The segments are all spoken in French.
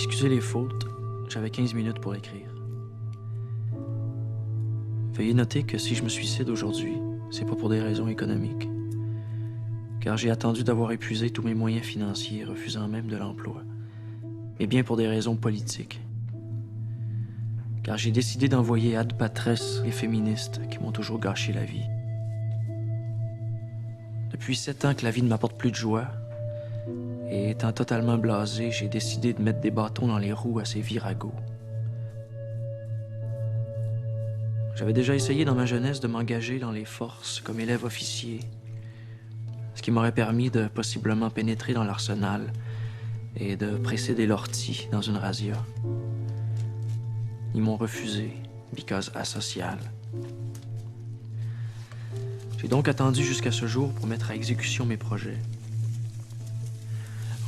Excusez les fautes, j'avais 15 minutes pour l'écrire. Veuillez noter que si je me suicide aujourd'hui, c'est pas pour des raisons économiques. Car j'ai attendu d'avoir épuisé tous mes moyens financiers, refusant même de l'emploi. Mais bien pour des raisons politiques. Car j'ai décidé d'envoyer ad patres les féministes qui m'ont toujours gâché la vie. Depuis 7 ans que la vie ne m'apporte plus de joie, et étant totalement blasé, j'ai décidé de mettre des bâtons dans les roues à ces viragos. J'avais déjà essayé dans ma jeunesse de m'engager dans les forces comme élève officier, ce qui m'aurait permis de possiblement pénétrer dans l'arsenal et de presser des lorties dans une razzia. Ils m'ont refusé, because asocial. J'ai donc attendu jusqu'à ce jour pour mettre à exécution mes projets.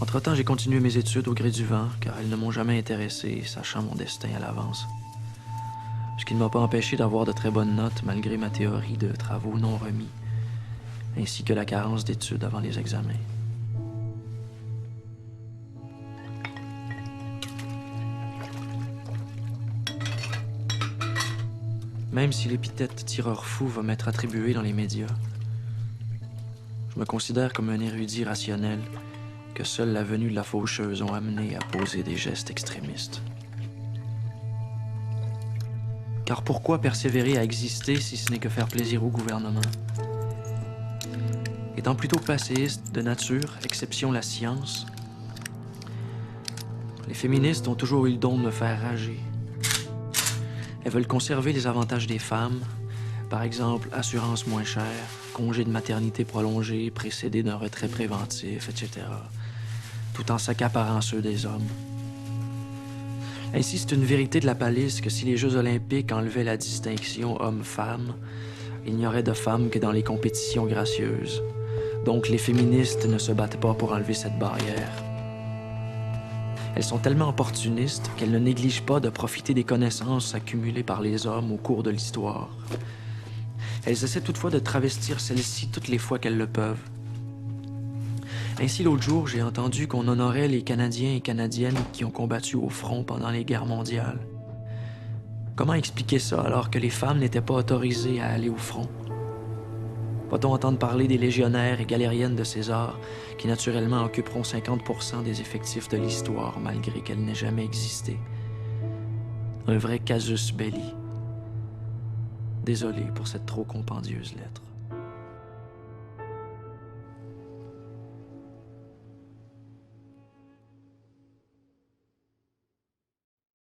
Entre-temps, j'ai continué mes études au gré du vent, car elles ne m'ont jamais intéressé, sachant mon destin à l'avance. Ce qui ne m'a pas empêché d'avoir de très bonnes notes malgré ma théorie de travaux non remis, ainsi que la carence d'études avant les examens. Même si l'épithète tireur fou va m'être attribuée dans les médias, je me considère comme un érudit rationnel que seule la venue de la faucheuse ont amené à poser des gestes extrémistes. Car pourquoi persévérer à exister si ce n'est que faire plaisir au gouvernement? Étant plutôt passéiste de nature, exception la science, les féministes ont toujours eu le don de me faire rager. Elles veulent conserver les avantages des femmes, par exemple assurance moins chère, congé de maternité prolongé précédé d'un retrait préventif, etc., tout en s'accaparant ceux des hommes. Ainsi, c'est une vérité de la palisse que si les Jeux olympiques enlevaient la distinction homme-femme, il n'y aurait de femmes que dans les compétitions gracieuses. Donc les féministes ne se battent pas pour enlever cette barrière. Elles sont tellement opportunistes qu'elles ne négligent pas de profiter des connaissances accumulées par les hommes au cours de l'histoire. Elles essaient toutefois de travestir celles-ci toutes les fois qu'elles le peuvent. Ainsi, l'autre jour, j'ai entendu qu'on honorait les Canadiens et Canadiennes qui ont combattu au front pendant les guerres mondiales. Comment expliquer ça alors que les femmes n'étaient pas autorisées à aller au front? Va-t-on entendre parler des légionnaires et galériennes de César qui naturellement occuperont 50% des effectifs de l'histoire malgré qu'elle n'ait jamais existé? Un vrai casus belli. Désolé pour cette trop compendieuse lettre.